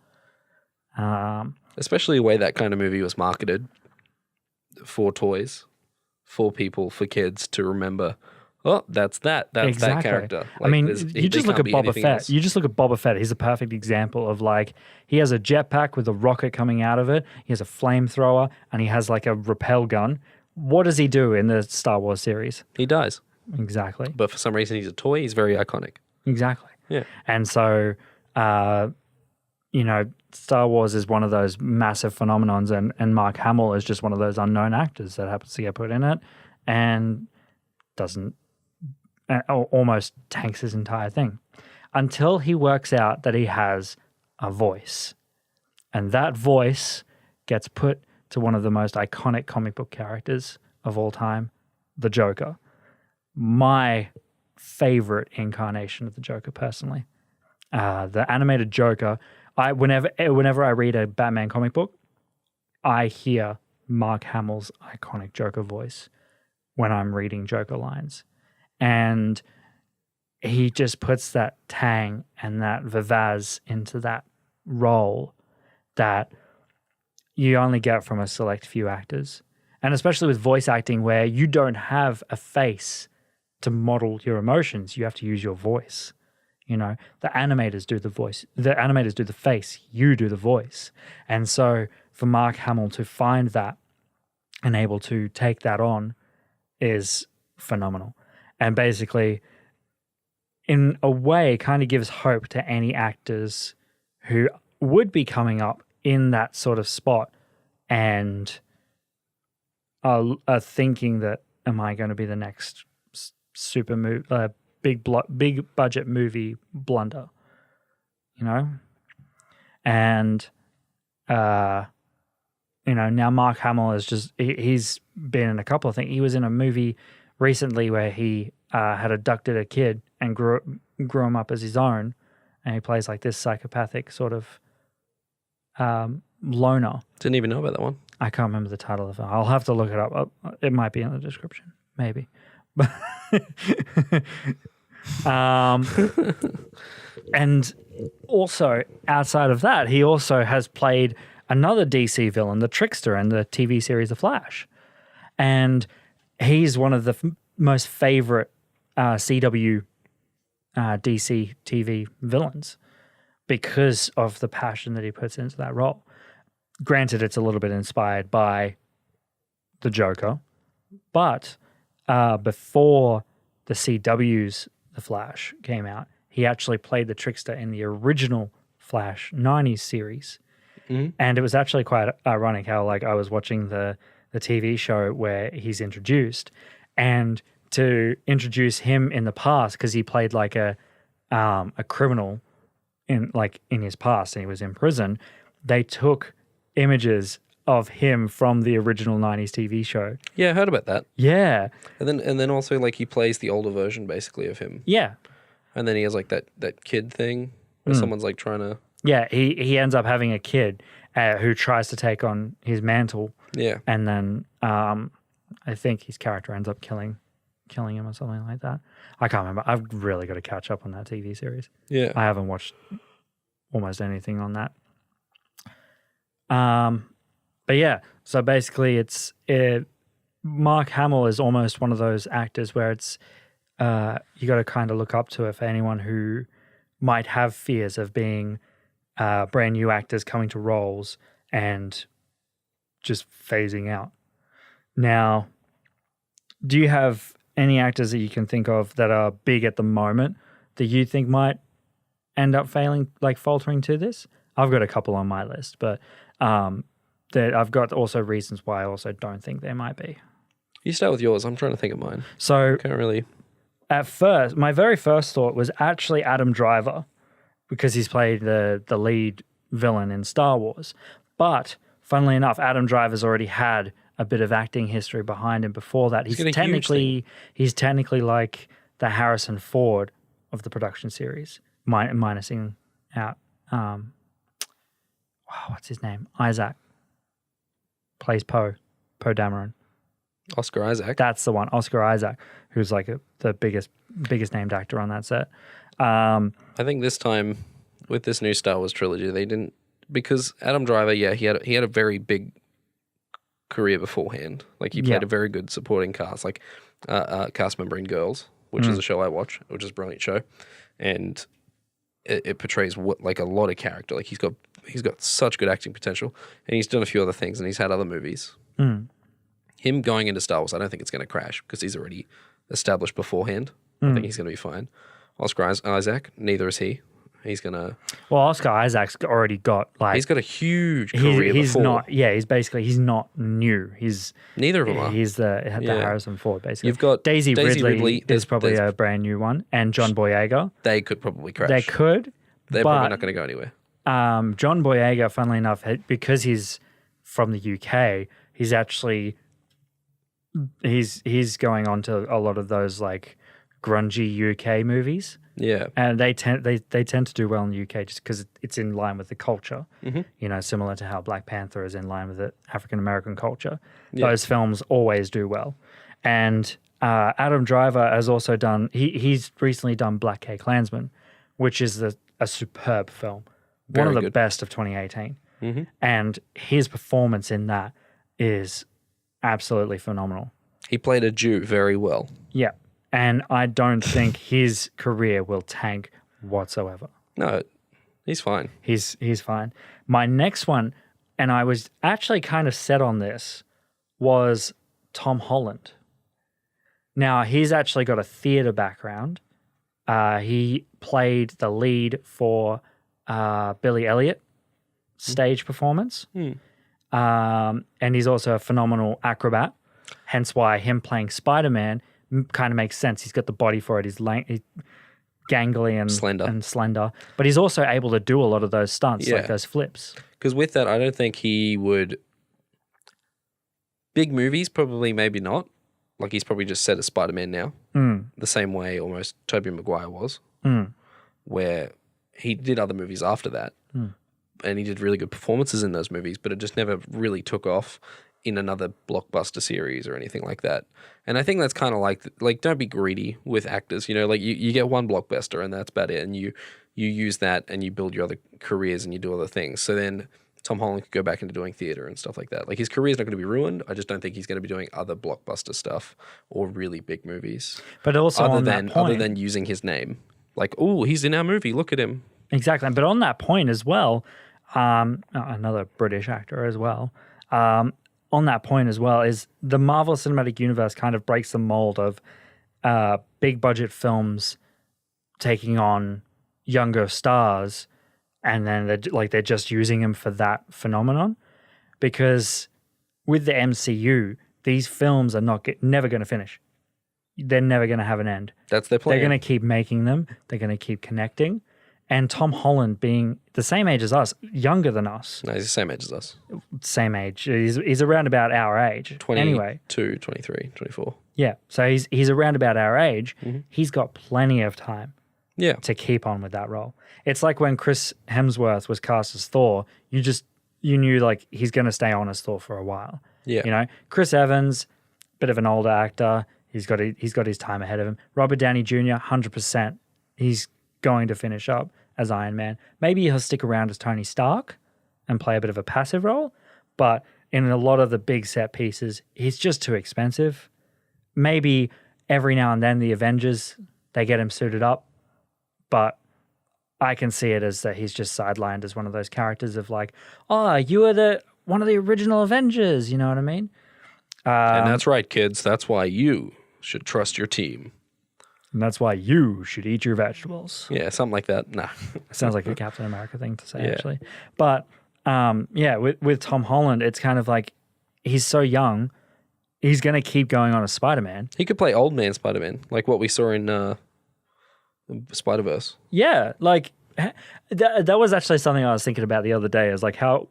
Especially the way that kind of movie was marketed for toys, for people, for kids to remember. Oh, that's that character. Like, I mean, you just look at Boba Fett. You just look at Boba Fett. He's a perfect example of like, he has a jetpack with a rocket coming out of it. He has a flamethrower and he has like a rappel gun. What does he do in the Star Wars series? He dies. Exactly. But for some reason, he's a toy. He's very iconic. Exactly. Yeah. And so, you know, Star Wars is one of those massive phenomenons, and Mark Hamill is just one of those unknown actors that happens to get put in it and doesn't, almost tanks his entire thing until he works out that he has a voice. And that voice gets put to one of the most iconic comic book characters of all time, the Joker. My favorite incarnation of the Joker, personally. The animated Joker. Whenever I read a Batman comic book, I hear Mark Hamill's iconic Joker voice when I'm reading Joker lines. And he just puts that tang and that vivaz into that role that you only get from a select few actors. And especially with voice acting, where you don't have a face to model your emotions, you have to use your voice. You know, the animators do the voice, the animators do the face, you do the voice. And so for Mark Hamill to find that and able to take that on is phenomenal. And basically, in a way, kind of gives hope to any actors who would be coming up in that sort of spot and are thinking that, am I going to be the next big budget movie blunder, you know? And, you know, now Mark Hamill is he's been in a couple of things. He was in a movie recently where he had abducted a kid and grew him up as his own, and he plays like this psychopathic sort of loner. Didn't even know about that one. I can't remember the title of it. I'll have to look it up. It might be in the description, maybe. But and also outside of that, he also has played another DC villain, the Trickster, in the TV series The Flash, and he's one of the most favorite CW DC TV villains because of the passion that he puts into that role. Granted, it's a little bit inspired by the Joker, but before the CW's The Flash came out, he actually played the Trickster in the original Flash 90s series. Mm-hmm. And it was actually quite ironic how, like, I was watching the TV show where he's introduced, and to introduce him in the past, because he played like a criminal in his past and he was in prison, they took images of him from the original 90s TV show. Yeah, I heard about that. Yeah. And then also, like, he plays the older version basically of him. Yeah. And then he has like that kid thing where someone's like trying to... Yeah, he ends up having a kid who tries to take on his mantle. Yeah. And then I think his character ends up killing him or something like that. I can't remember. I've really got to catch up on that TV series. Yeah. I haven't watched almost anything on that. But yeah, so basically Mark Hamill is almost one of those actors where it's you got to kind of look up to it for anyone who might have fears of being brand new actors coming to roles and just phasing out. Now, do you have any actors that you can think of that are big at the moment that you think might end up faltering to this? I've got a couple on my list, but that I've got also reasons why I also don't think there might be. You start with yours. I'm trying to think of mine. So can't really. At first, my very first thought was actually Adam Driver, because he's played the lead villain in Star Wars. But funnily enough, Adam Driver's already had a bit of acting history behind him before that. He's technically like the Harrison Ford of the production series, minusing out. What's his name? Isaac plays Poe Dameron. Oscar Isaac. That's the one, Oscar Isaac, who's like the biggest named actor on that set. I think this time with this new Star Wars trilogy, they didn't, because Adam Driver, he had a very big career beforehand. Like, he played a very good supporting cast, like cast member in Girls, which is a show I watch, which is a brilliant show, and it portrays like a lot of character. Like, he's got such good acting potential, and he's done a few other things, and he's had other movies. Him going into Star Wars, I don't think it's going to crash because he's already established beforehand. I think he's going to be fine. Oscar Isaac, neither is he. He's going to... Well, Oscar Isaac's already got like... He's got a huge career he's before. Not, yeah, he's not new. Neither of them are. He's the Harrison Ford, basically. You've got Daisy Ridley is probably a brand new one, and John Boyega. They could probably crash. They could, They're probably not going to go anywhere. John Boyega, funnily enough, because he's from the UK, he's actually he's going on to a lot of those like grungy UK movies. Yeah. And they tend to do well in the UK just because it's in line with the culture, you know, similar to how Black Panther is in line with the African American culture. Yeah. Those films always do well. And Adam Driver has also done. He's recently done Black K Klansman, which is a superb film, Very one of the good. best of 2018. And his performance in that is absolutely phenomenal. He played a Jew very well. Yeah. And I don't think his career will tank whatsoever. No, he's fine. He's fine. My next one, and I was actually kind of set on this, was Tom Holland. Now, he's actually got a theater background. He played the lead for Billy Elliot stage performance. And he's also a phenomenal acrobat. Hence why him playing Spider-Man kind of makes sense. He's got the body for it. He's gangly and slender. But he's also able to do a lot of those stunts, like those flips. Because with that, I don't think he would... Big movies, probably maybe not. Like he's probably just set as Spider-Man now. The same way almost Tobey Maguire was. Where he did other movies after that. And he did really good performances in those movies, but it just never really took off in another blockbuster series or anything like that. And I think that's kind of like don't be greedy with actors, you know, like you get one blockbuster and that's about it. And you use that and you build your other careers and you do other things. So then Tom Holland could go back into doing theater and stuff like that. Like his career is not going to be ruined. I just don't think he's going to be doing other blockbuster stuff or really big movies. But also other than using his name. Like, oh, he's in our movie. Look at him. Exactly. But on that point as well, another British actor as well, on that point as well, is the Marvel Cinematic Universe kind of breaks the mold of big budget films taking on younger stars and then they're just using them for that phenomenon. Because with the MCU, these films are never going to finish. They're never going to have an end. That's their plan. They're going to keep making them. They're going to keep connecting. And Tom Holland being the same age as us, younger than us. No, he's the same age as us. Same age. He's around about our age. 22, anyway. 23, 24. Yeah. So he's around about our age. He's got plenty of time to keep on with that role. It's like when Chris Hemsworth was cast as Thor, you knew like he's going to stay on as Thor for a while. Yeah. You know, Chris Evans, bit of an older actor. He's got his time ahead of him. Robert Downey Jr., 100%. He's going to finish up as Iron Man. Maybe he'll stick around as Tony Stark and play a bit of a passive role, but in a lot of the big set pieces, he's just too expensive. Maybe every now and then the Avengers, they get him suited up, but I can see it as that he's just sidelined as one of those characters of like, oh, you were one of the original Avengers, you know what I mean? And that's right, kids. That's why you should trust your team. And that's why you should eat your vegetables. Yeah, something like that. Nah. Sounds like a Captain America thing to say, actually. But, with Tom Holland, it's kind of like he's so young, he's going to keep going on as Spider-Man. He could play old man Spider-Man, like what we saw in Spider-Verse. Yeah, like that was actually something I was thinking about the other day, is like how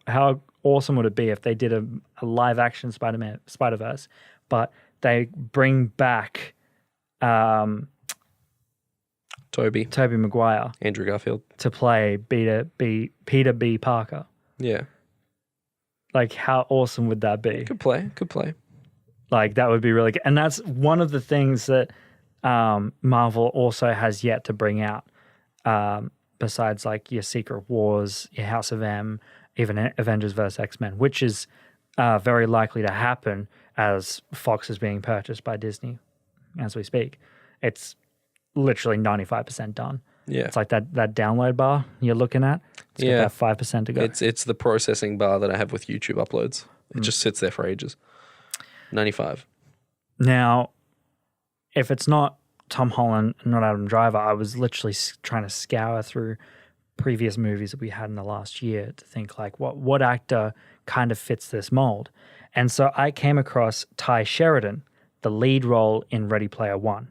awesome would it be if they did a live-action Spider-Verse, but they bring back... Toby Maguire, Andrew Garfield to play Peter B. Parker. Yeah. Like, how awesome would that be? Could play. Like, that would be really good. And that's one of the things that Marvel also has yet to bring out, besides like your Secret Wars, your House of M, even Avengers vs. X-Men, which is very likely to happen as Fox is being purchased by Disney as we speak. It's literally 95% done. Yeah. It's like that download bar you're looking at. It's got that 5% to go. It's the processing bar that I have with YouTube uploads. It just sits there for ages. 95. Now, if it's not Tom Holland, not Adam Driver, I was literally trying to scour through previous movies that we had in the last year to think like what actor kind of fits this mold. And so I came across Ty Sheridan, the lead role in Ready Player One.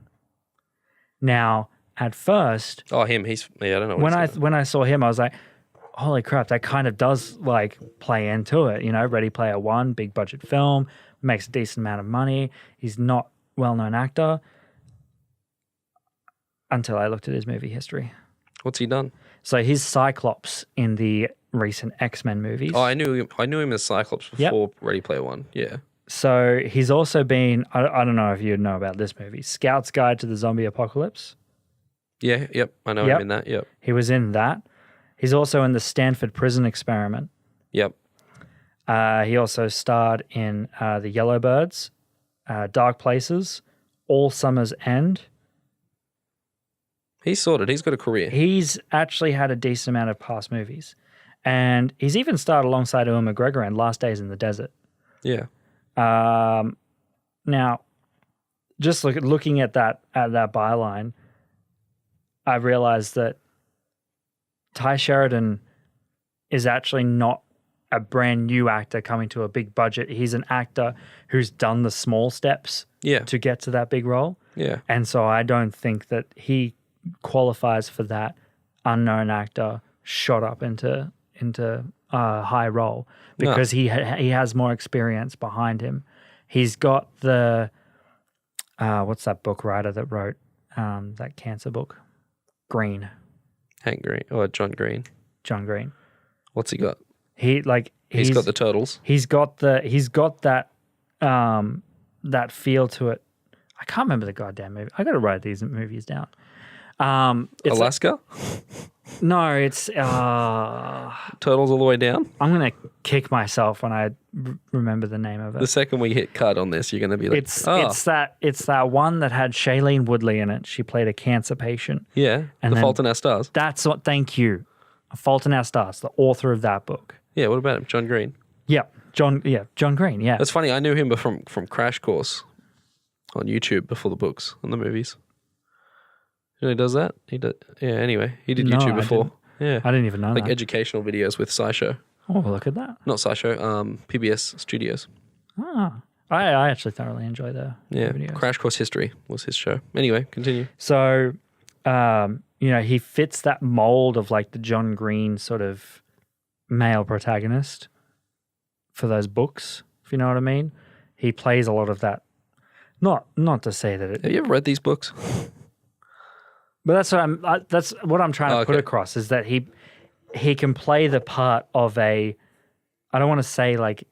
Now, at first, him. I don't know. When I saw him, I was like, holy crap, that kind of does like play into it. You know, Ready Player One, big budget film, makes a decent amount of money. He's not well-known actor until I looked at his movie history. What's he done? So he's Cyclops in the recent X-Men movies. Oh, I knew him as Cyclops before Ready Player One. Yeah. So he's also been, I don't know if you know about this movie, Scout's Guide to the Zombie Apocalypse. Yeah, yep. I know him in that, yep. He was in that. He's also in the Stanford Prison Experiment. Yep. He also starred in The Yellowbirds, Dark Places, All Summer's End. He's sorted. He's got a career. He's actually had a decent amount of past movies. And he's even starred alongside Ewan McGregor in Last Days in the Desert. Yeah. Now, just looking at that byline, I realized that Ty Sheridan is actually not a brand new actor coming to a big budget. He's an actor who's done the small steps to get to that big role. Yeah. And so I don't think that he qualifies for that unknown actor shot up into a high role because he has more experience behind him. He's got the what's that book writer that wrote that cancer book? Green. Hank Green or John Green. John Green. What's he got? He's got the turtles. He's got that that feel to it. I can't remember the goddamn movie. I got to write these movies down. It's Alaska? No, it's Turtles All the Way Down? I'm going to kick myself when I remember the name of it. The second we hit cut on this, you're going to be like, it's that one that had Shailene Woodley in it. She played a cancer patient. Yeah, And The Fault in Our Stars. That's what, thank you. A Fault in Our Stars, the author of that book. Yeah, what about him? John Green. Yeah, John Green, yeah. That's funny. I knew him from Crash Course on YouTube before the books and the movies. You know he does that? He did. Yeah, anyway, he did YouTube before. Yeah. I didn't even know like that. educational videos with SciShow. Oh, look at that. Not SciShow, PBS Studios. Ah, I actually thoroughly enjoy the videos. Crash Course History was his show. Anyway, continue. So, he fits that mold of like the John Green sort of male protagonist for those books, if you know what I mean. He plays a lot of that. Not to say that it... Have you ever read these books? But that's what I'm trying to put across is that he can play the part of I don't want to say like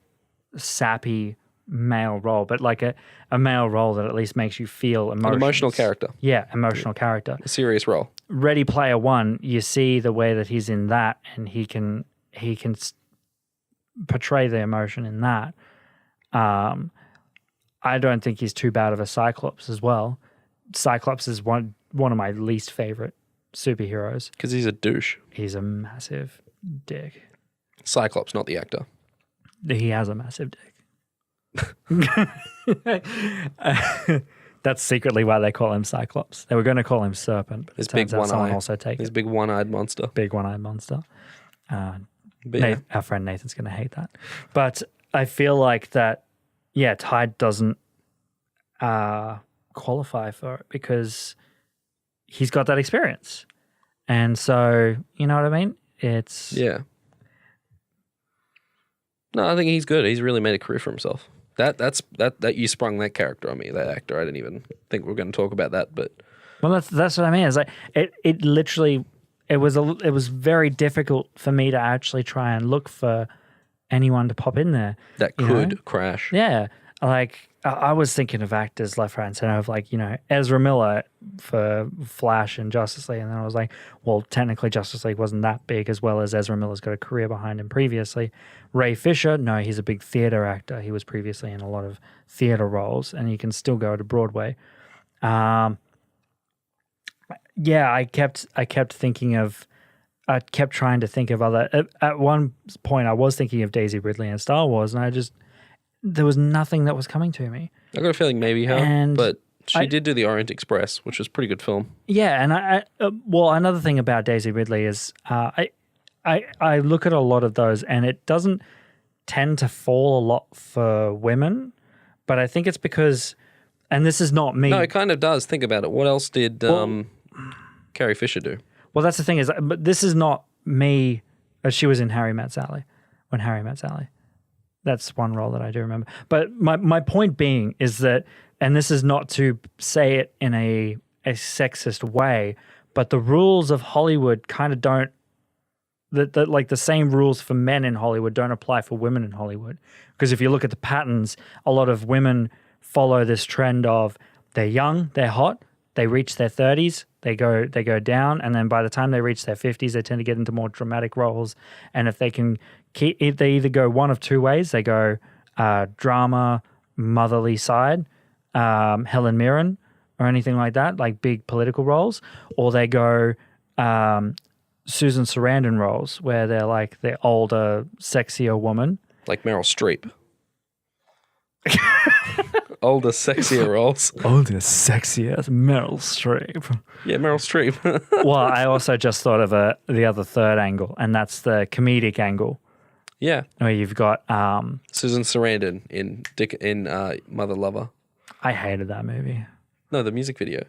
sappy male role, but like a male role that at least makes you feel emotions. An emotional character. Yeah, emotional character. A serious role. Ready Player One, you see the way that he's in that, and he can portray the emotion in that. I don't think he's too bad of a Cyclops as well. Cyclops is one of my least favorite superheroes. Because he's a douche. He's a massive dick. Cyclops, not the actor. He has a massive dick. That's secretly why they call him Cyclops. They were going to call him Serpent, but his it turns big out someone eye. also take his it. Big one-eyed monster. Big one-eyed monster. Yeah. Our friend Nathan's going to hate that. But I feel like that, Tide doesn't qualify for it because he's got that experience. And so, you know what I mean? It's... Yeah. No, I think he's good. He's really made a career for himself. That you sprung that character on me, that actor. I didn't even think we were going to talk about that, but... Well, that's what I mean. It's like it literally... It was very difficult for me to actually try and look for anyone to pop in there. That could crash. Yeah. Like, I was thinking of actors left, right, and center of like, Ezra Miller for Flash and Justice League. And then I was like, well, technically Justice League wasn't that big, as well as Ezra Miller's got a career behind him previously. Ray Fisher, no, he's a big theater actor. He was previously in a lot of theater roles, and he can still go to Broadway. I kept trying to think of other. At one point, I was thinking of Daisy Ridley and Star Wars, and there was nothing that was coming to me. I got a feeling maybe her, but she did do the Orient Express, which was a pretty good film. Yeah, and another thing about Daisy Ridley is I look at a lot of those, and it doesn't tend to fall a lot for women, but I think it's because, and this is not me. No, it kind of does. Think about it. What else did Carrie Fisher do? Well, that's the thing is, but this is not me She was in Harry Met Sally, when Harry Met Sally. That's one role that I do remember. But my point being is that, and this is not to say it in a sexist way, but the rules of Hollywood kind of don't, that like the same rules for men in Hollywood don't apply for women in Hollywood. Because if you look at the patterns, a lot of women follow this trend of they're young, they're hot, they reach their 30s, they go down, and then by the time they reach their 50s, they tend to get into more dramatic roles. And if they can they either go one of two ways. They go drama, motherly side, Helen Mirren, or anything like that, like big political roles, or they go Susan Sarandon roles where they're like the older, sexier woman. Like Meryl Streep. Older, sexier roles. Older, sexier Meryl Streep. Yeah, Meryl Streep. Well, I also just thought of the other third angle, and that's the comedic angle. Yeah. Where you've got Susan Sarandon in Mother Lover. I hated that movie. No, the music video.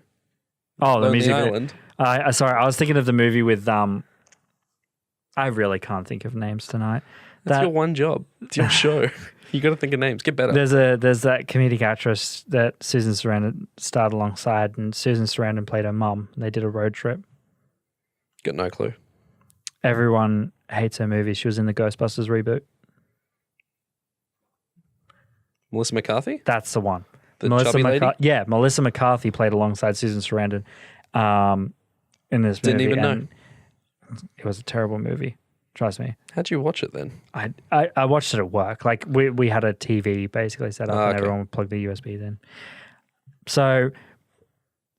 Oh, the Lonely music Island. video. Sorry, I was thinking of the movie with I really can't think of names tonight. That's your one job. It's your show. You got to think of names. Get better. There's that comedic actress that Susan Sarandon starred alongside, and Susan Sarandon played her mum. They did a road trip. Got no clue. Everyone hates her movie. She was in the Ghostbusters reboot. Melissa McCarthy? That's the one. The chubby lady? Yeah, Melissa McCarthy played alongside Susan Sarandon in this movie. Didn't even know. It was a terrible movie. Trust me. How'd you watch it then? I watched it at work. Like we had a TV basically set up and everyone would plug the USBs in. So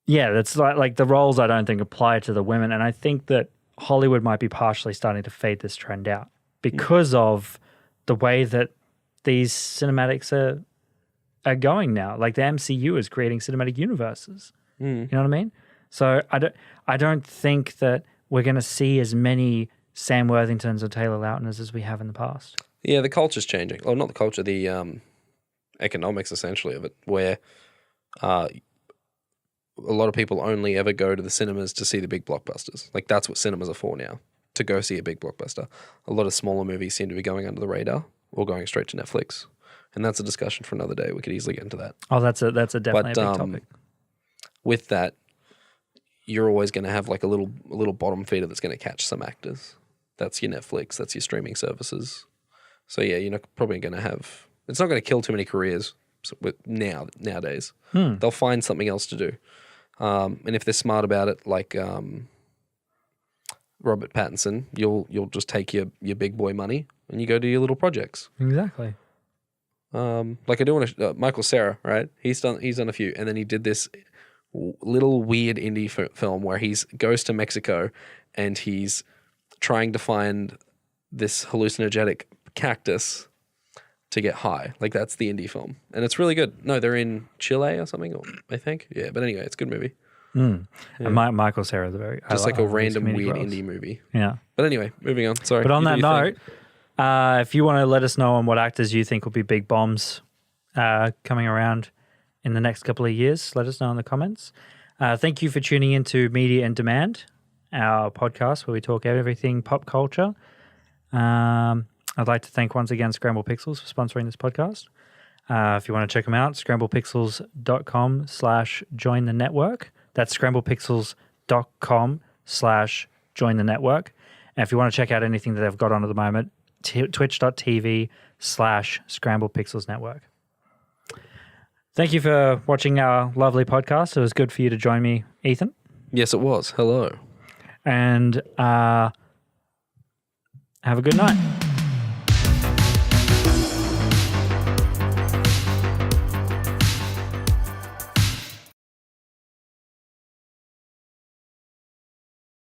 yeah, that's like the roles I don't think apply to the women. And I think that Hollywood might be partially starting to fade this trend out because of the way that these cinematics are going now. Like the MCU is creating cinematic universes. You know what I mean? So I don't think that we're going to see as many Sam Worthingtons or Taylor Lautners as we have in the past. Yeah, the culture's changing. Oh, not the culture, the economics essentially of it, where a lot of people only ever go to the cinemas to see the big blockbusters. Like that's what cinemas are for now, to go see a big blockbuster. A lot of smaller movies seem to be going under the radar or going straight to Netflix. And that's a discussion for another day. We could easily get into that. Oh, that's a definitely a big topic. With that, you're always going to have like a little bottom feeder that's going to catch some actors. That's your Netflix. That's your streaming services. So yeah, you're not probably going to have. It's not going to kill too many careers nowadays. They'll find something else to do, and if they're smart about it, like Robert Pattinson, you'll just take your big boy money and you go do your little projects. Exactly. Like I do want to Michael Cera, right? He's done a few, and then he did this little weird indie film where he goes to Mexico and he's trying to find this hallucinogenic cactus to get high. Like that's the indie film, and it's really good. No, they're in Chile or something, I think. Yeah, but anyway, it's a good movie. Yeah. And Michael Cera is just like a random weird indie movie. Yeah. But anyway, moving on. Sorry. But on that note, if you want to let us know on what actors you think will be big bombs coming around in the next couple of years, let us know in the comments. Thank you for tuning into Media and Demand, our podcast where we talk everything pop culture. I'd like to thank once again Scramble Pixels for sponsoring this podcast. If you want to check them out, scramblepixels.com/join the network. That's scramblepixels.com/join the network. And if you want to check out anything that they've got on at the moment, twitch.tv/scramblepixels network. Thank you for watching our lovely podcast. It was good for you to join me, Ethan. Yes, it was. Hello. And have a good night.